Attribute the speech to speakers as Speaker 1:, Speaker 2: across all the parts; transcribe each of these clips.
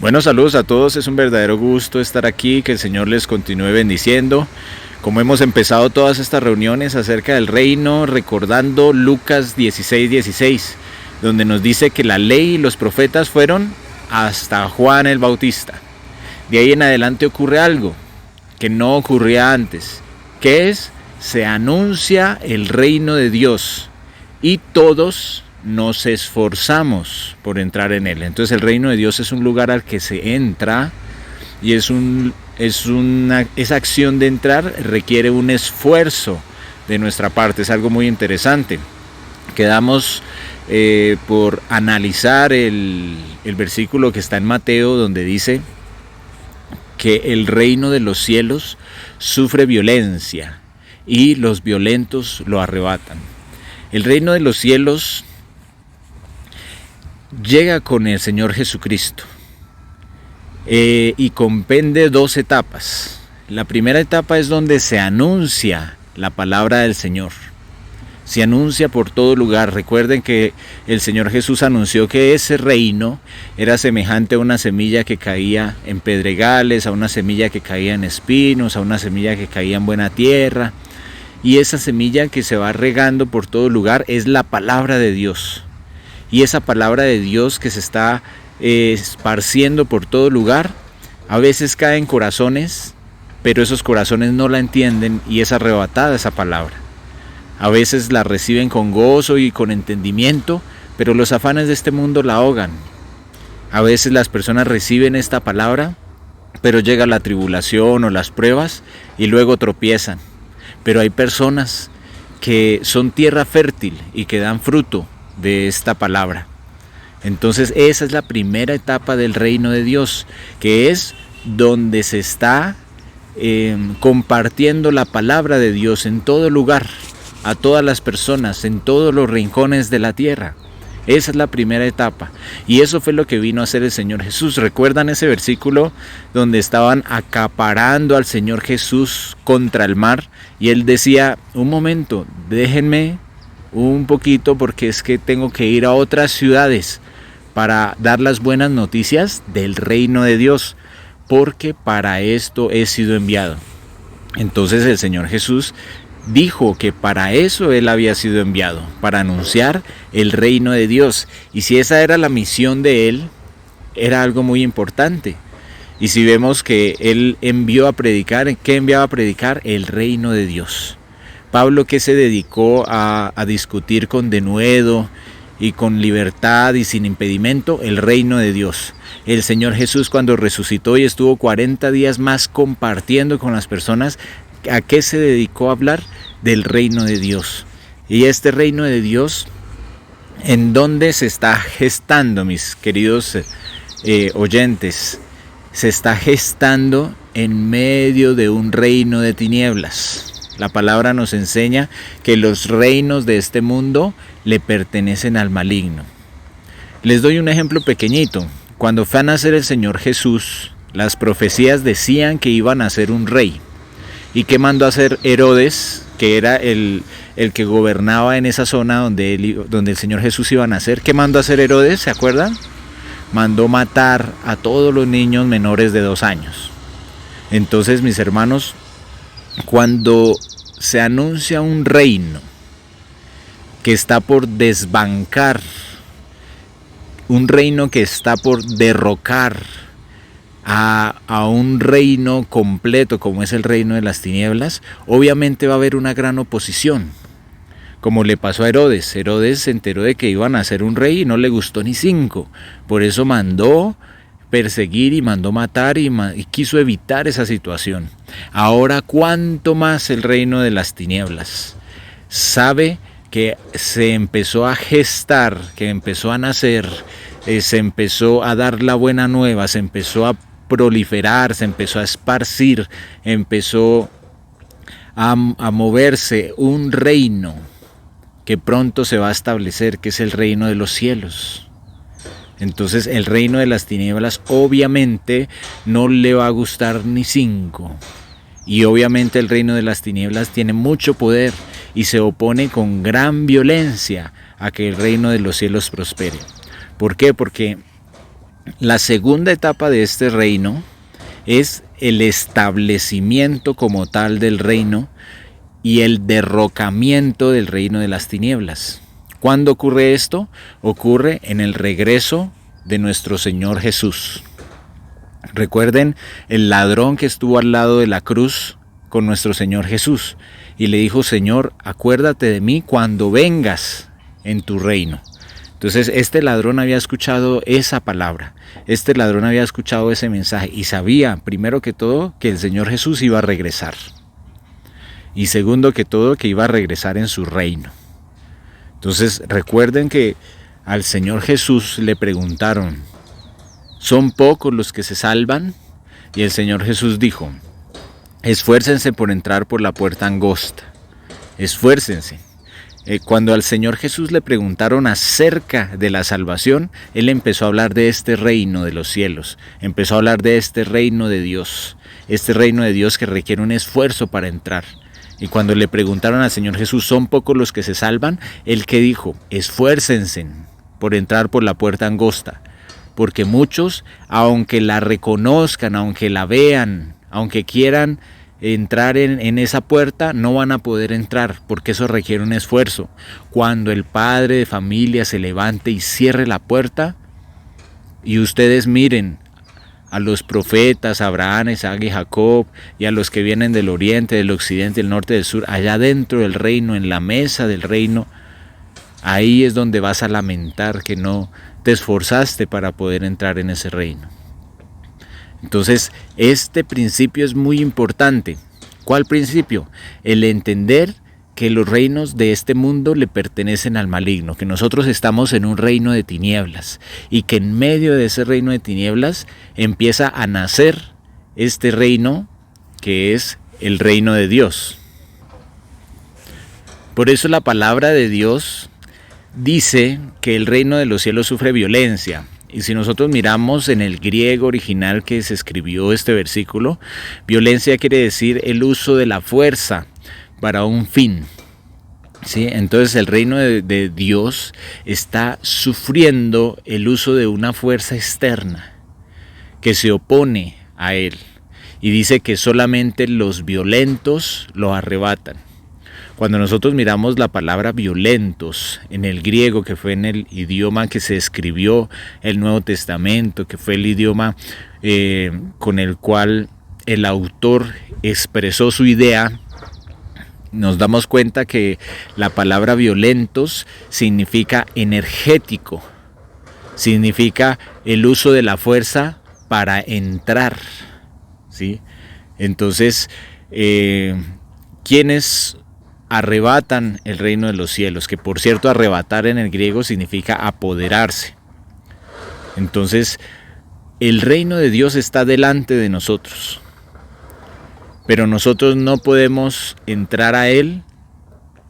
Speaker 1: Bueno, saludos a todos, es un verdadero gusto estar aquí, que el Señor les continúe bendiciendo. Como hemos empezado todas estas reuniones acerca del reino, recordando Lucas 16:16, donde nos dice que la ley y los profetas fueron hasta Juan el Bautista. De ahí en adelante ocurre algo que no ocurría antes, que es, se anuncia el reino de Dios y todos nos esforzamos por entrar en él. Entonces el reino de Dios es un lugar al que se entra y esa acción de entrar requiere un esfuerzo de nuestra parte. Es algo muy interesante. Quedamos por analizar el versículo que está en Mateo, donde dice que el reino de los cielos sufre violencia y los violentos lo arrebatan. El reino de los cielos llega con el Señor Jesucristo y comprende dos etapas. La primera etapa es donde se anuncia la palabra del Señor. Se anuncia por todo lugar. Recuerden que el Señor Jesús anunció que ese reino era semejante a una semilla que caía en pedregales, a una semilla que caía en espinos, a una semilla que caía en buena tierra. Y esa semilla que se va regando por todo lugar es la palabra de Dios. Y esa palabra de Dios que se está esparciendo por todo lugar, a veces cae en corazones, pero esos corazones no la entienden y es arrebatada esa palabra. A veces la reciben con gozo y con entendimiento, pero los afanes de este mundo la ahogan. A veces las personas reciben esta palabra, pero llega la tribulación o las pruebas y luego tropiezan. Pero hay personas que son tierra fértil y que dan fruto de esta palabra. Entonces esa es la primera etapa del reino de Dios, que es donde se está compartiendo la palabra de Dios en todo lugar, a todas las personas, en todos los rincones de la tierra. Esa es la primera etapa. Y eso fue lo que vino a hacer el Señor Jesús. ¿Recuerdan ese versículo donde estaban acaparando al Señor Jesús contra el mar? Y Él decía, un momento, déjenme un poquito porque es que tengo que ir a otras ciudades para dar las buenas noticias del reino de Dios, porque para esto he sido enviado. Entonces el Señor Jesús dijo que para eso Él había sido enviado, para anunciar el reino de Dios. Y si esa era la misión de Él, era algo muy importante. Y si vemos que Él envió a predicar, ¿qué enviaba a predicar? El reino de Dios. Pablo, que se dedicó a discutir con denuedo y con libertad y sin impedimento el reino de Dios. El Señor Jesús, cuando resucitó y estuvo 40 días más compartiendo con las personas, ¿a qué se dedicó a hablar? Del reino de Dios. Y este reino de Dios, ¿en dónde se está gestando, mis queridos oyentes? Se está gestando en medio de un reino de tinieblas. La palabra nos enseña que los reinos de este mundo le pertenecen al maligno. Les doy un ejemplo pequeño. Cuando fue a nacer el Señor Jesús, las profecías decían que iba a nacer un rey. ¿Y qué mandó a hacer Herodes, que era el que gobernaba en esa zona donde el Señor Jesús iba a nacer? ¿Qué mandó a hacer Herodes? ¿Se acuerdan? Mandó matar a todos los niños menores de 2 años. Entonces, mis hermanos, cuando se anuncia un reino que está por desbancar, un reino que está por derrocar a un reino completo como es el reino de las tinieblas, obviamente va a haber una gran oposición, como le pasó a Herodes. Herodes se enteró de que iban a hacer un rey y no le gustó ni 5, por eso mandó perseguir y mandó matar y quiso evitar esa situación. Ahora, ¿cuánto más el reino de las tinieblas? Sabe que se empezó a gestar, que empezó a nacer, se empezó a dar la buena nueva, se empezó a proliferar, se empezó a esparcir, empezó a moverse un reino que pronto se va a establecer, que es el reino de los cielos. Entonces el reino de las tinieblas obviamente no le va a gustar ni 5. Y obviamente el reino de las tinieblas tiene mucho poder y se opone con gran violencia a que el reino de los cielos prospere. ¿Por qué? Porque La segunda etapa de este reino es el establecimiento como tal del reino y el derrocamiento del reino de las tinieblas. ¿Cuándo ocurre esto? Ocurre en el regreso de nuestro Señor Jesús. Recuerden el ladrón que estuvo al lado de la cruz con nuestro Señor Jesús y le dijo: Señor, acuérdate de mí cuando vengas en tu reino. Entonces este ladrón había escuchado esa palabra, este ladrón había escuchado ese mensaje y sabía, primero que todo, que el Señor Jesús iba a regresar. Y segundo que todo, que iba a regresar en su reino. Entonces recuerden que al Señor Jesús le preguntaron: ¿son pocos los que se salvan? Y el Señor Jesús dijo: esfuércense por entrar por la puerta angosta, esfuércense. Cuando al Señor Jesús le preguntaron acerca de la salvación, Él empezó a hablar de este reino de los cielos, empezó a hablar de este reino de Dios que requiere un esfuerzo para entrar. Y cuando le preguntaron al Señor Jesús: ¿son pocos los que se salvan? Él que dijo: esfuércense por entrar por la puerta angosta, porque muchos, aunque la reconozcan, aunque la vean, aunque quieran entrar en esa puerta, no van a poder entrar, porque eso requiere un esfuerzo. Cuando el padre de familia se levante y cierre la puerta, y ustedes miren a los profetas Abraham, Isaac y Jacob, y a los que vienen del oriente, del occidente, del norte, del sur, allá dentro del reino, en la mesa del reino, ahí es donde vas a lamentar que no te esforzaste para poder entrar en ese reino. Entonces, este principio es muy importante. ¿Cuál principio? El entender que los reinos de este mundo le pertenecen al maligno, que nosotros estamos en un reino de tinieblas y que en medio de ese reino de tinieblas empieza a nacer este reino que es el reino de Dios. Por eso la palabra de Dios dice que el reino de los cielos sufre violencia. Y si nosotros miramos en el griego original que se escribió este versículo, violencia quiere decir el uso de la fuerza para un fin. ¿Sí? Entonces el reino de Dios está sufriendo el uso de una fuerza externa que se opone a él. Y dice que solamente los violentos lo arrebatan. Cuando nosotros miramos la palabra violentos en el griego, que fue en el idioma que se escribió el Nuevo Testamento, que fue el idioma con el cual el autor expresó su idea, nos damos cuenta que la palabra violentos significa energético, significa el uso de la fuerza para entrar, ¿sí? Entonces, ¿quiénes arrebatan el reino de los cielos? Que por cierto, arrebatar en el griego significa apoderarse. Entonces, el reino de Dios está delante de nosotros, pero nosotros no podemos entrar a él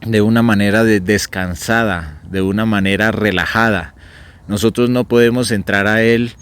Speaker 1: de una manera descansada, de una manera relajada. Nosotros no podemos entrar a él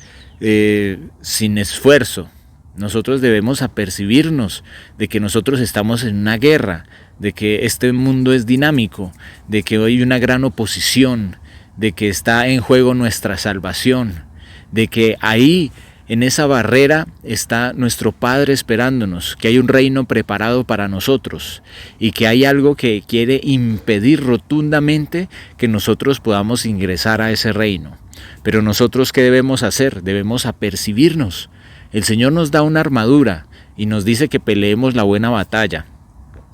Speaker 1: sin esfuerzo. Nosotros debemos apercibirnos de que nosotros estamos en una guerra, de que este mundo es dinámico, de que hay una gran oposición, de que está en juego nuestra salvación, de que ahí en esa barrera está nuestro Padre esperándonos, que hay un reino preparado para nosotros y que hay algo que quiere impedir rotundamente que nosotros podamos ingresar a ese reino. Pero nosotros, ¿qué debemos hacer? Debemos apercibirnos. El Señor nos da una armadura y nos dice que peleemos la buena batalla.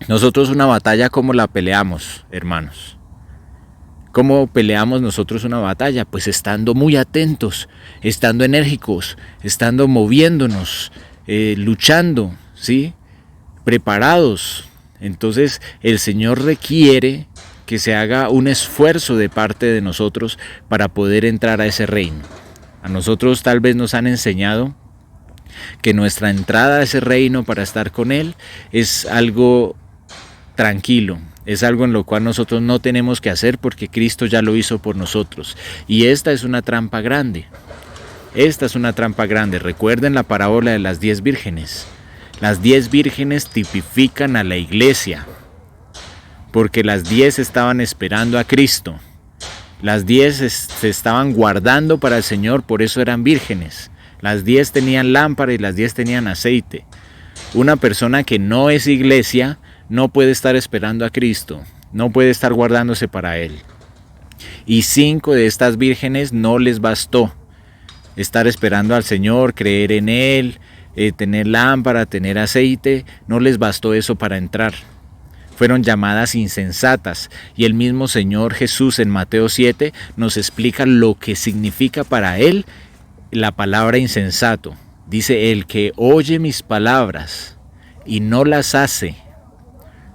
Speaker 1: Nosotros una batalla, ¿cómo la peleamos, hermanos? ¿Cómo peleamos nosotros una batalla? Pues estando muy atentos, estando enérgicos, estando moviéndonos, luchando, ¿sí? Preparados. Entonces el Señor requiere que se haga un esfuerzo de parte de nosotros para poder entrar a ese reino. A nosotros tal vez nos han enseñado que nuestra entrada a ese reino para estar con Él es algo tranquilo, es algo en lo cual nosotros no tenemos que hacer porque Cristo ya lo hizo por nosotros. Y esta es una trampa grande. Esta es una trampa grande. Recuerden la parábola de las 10 vírgenes. Las 10 vírgenes tipifican a la iglesia, porque las 10 estaban esperando a Cristo, Las 10 se estaban guardando para el Señor, por eso eran vírgenes. Las 10 tenían lámpara y las 10 tenían aceite. Una persona que no es iglesia no puede estar esperando a Cristo, no puede estar guardándose para Él. Y 5 de estas vírgenes no les bastó estar esperando al Señor, creer en Él, tener lámpara, tener aceite, no les bastó eso para entrar. Fueron llamadas insensatas, y el mismo Señor Jesús en Mateo 7 nos explica lo que significa para Él la palabra insensato. Dice: el que oye mis palabras y no las hace,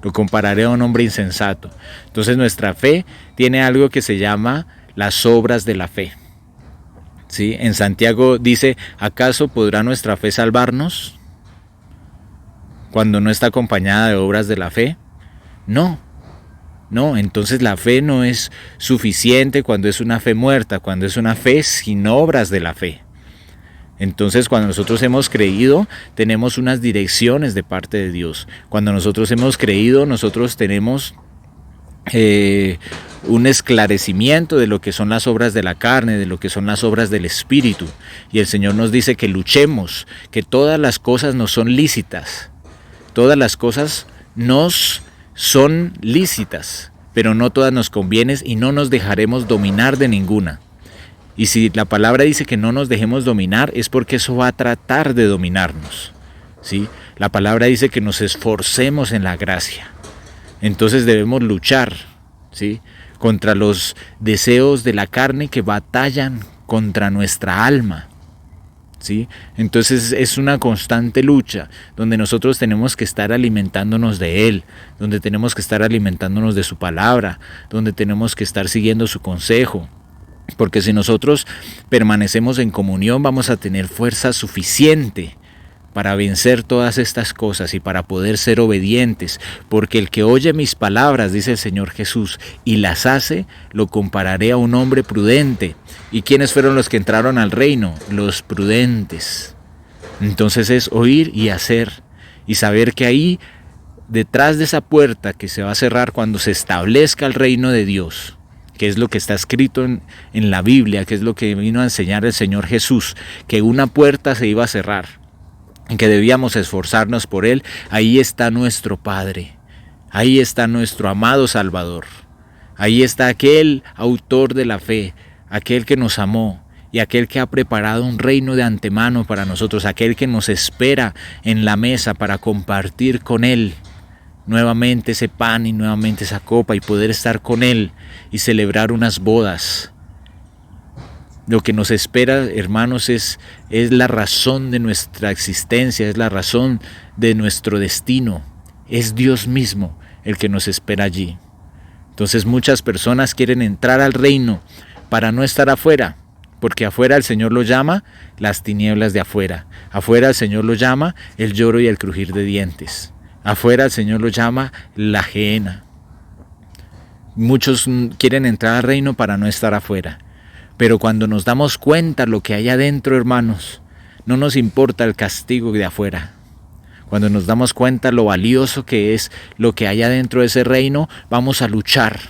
Speaker 1: lo compararé a un hombre insensato. Entonces nuestra fe tiene algo que se llama las obras de la fe. ¿Sí? En Santiago dice: ¿acaso podrá nuestra fe salvarnos cuando no está acompañada de obras de la fe? No, entonces la fe no es suficiente cuando es una fe muerta, cuando es una fe sin obras de la fe. Entonces, cuando nosotros hemos creído, tenemos unas direcciones de parte de Dios. Cuando nosotros hemos creído, nosotros tenemos un esclarecimiento de lo que son las obras de la carne, de lo que son las obras del Espíritu. Y el Señor nos dice que luchemos, que todas las cosas nos son lícitas. Todas las cosas nos son lícitas, pero no todas nos convienen, y no nos dejaremos dominar de ninguna. Y si la palabra dice que no nos dejemos dominar, es porque eso va a tratar de dominarnos, ¿sí? La palabra dice que nos esforcemos en la gracia. Entonces debemos luchar, ¿sí?, contra los deseos de la carne que batallan contra nuestra alma, ¿sí? Entonces es una constante lucha donde nosotros tenemos que estar alimentándonos de Él, donde tenemos que estar alimentándonos de su palabra, donde tenemos que estar siguiendo su consejo. Porque si nosotros permanecemos en comunión, vamos a tener fuerza suficiente para vencer todas estas cosas y para poder ser obedientes. Porque el que oye mis palabras, dice el Señor Jesús, y las hace, lo compararé a un hombre prudente. ¿Y quiénes fueron los que entraron al reino? Los prudentes. Entonces es oír y hacer, y saber que ahí, detrás de esa puerta que se va a cerrar cuando se establezca el reino de Dios, que es lo que está escrito en la Biblia, que es lo que vino a enseñar el Señor Jesús, que una puerta se iba a cerrar, en que debíamos esforzarnos por Él. Ahí está nuestro Padre, ahí está nuestro amado Salvador, ahí está aquel autor de la fe, aquel que nos amó y aquel que ha preparado un reino de antemano para nosotros, aquel que nos espera en la mesa para compartir con Él nuevamente ese pan y nuevamente esa copa, y poder estar con Él y celebrar unas bodas. Lo que nos espera, hermanos, es la razón de nuestra existencia, es la razón de nuestro destino. Es Dios mismo el que nos espera allí. Entonces muchas personas quieren entrar al reino para no estar afuera, porque afuera el Señor lo llama las tinieblas de afuera. Afuera el Señor lo llama el lloro y el crujir de dientes. Afuera el Señor lo llama la gehenna. Muchos quieren entrar al reino para no estar afuera. Pero cuando nos damos cuenta lo que hay adentro, hermanos, no nos importa el castigo de afuera. Cuando nos damos cuenta lo valioso que es lo que hay adentro de ese reino, vamos a luchar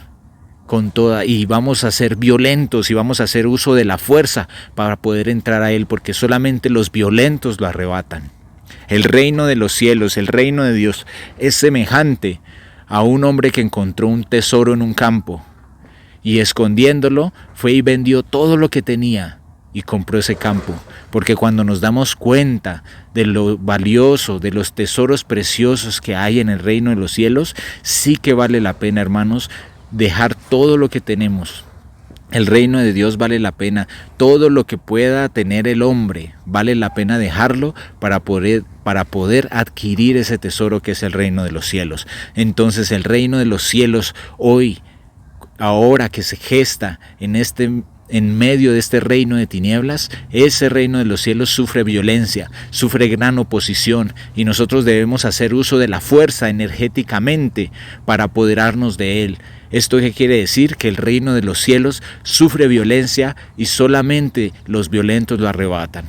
Speaker 1: con toda, y vamos a ser violentos y vamos a hacer uso de la fuerza para poder entrar a Él, porque solamente los violentos lo arrebatan. El reino de los cielos, el reino de Dios, es semejante a un hombre que encontró un tesoro en un campo y, escondiéndolo, fue y vendió todo lo que tenía y compró ese campo. Porque cuando nos damos cuenta de lo valioso, de los tesoros preciosos que hay en el reino de los cielos, sí que vale la pena, hermanos, dejar todo lo que tenemos. El reino de Dios vale la pena. Todo lo que pueda tener el hombre vale la pena dejarlo para poder adquirir ese tesoro que es el reino de los cielos. Entonces el reino de los cielos hoy, ahora que se gesta en medio de este reino de tinieblas, ese reino de los cielos sufre violencia, sufre gran oposición, y nosotros debemos hacer uso de la fuerza energéticamente para apoderarnos de él. ¿Esto qué quiere decir? Que el reino de los cielos sufre violencia y solamente los violentos lo arrebatan.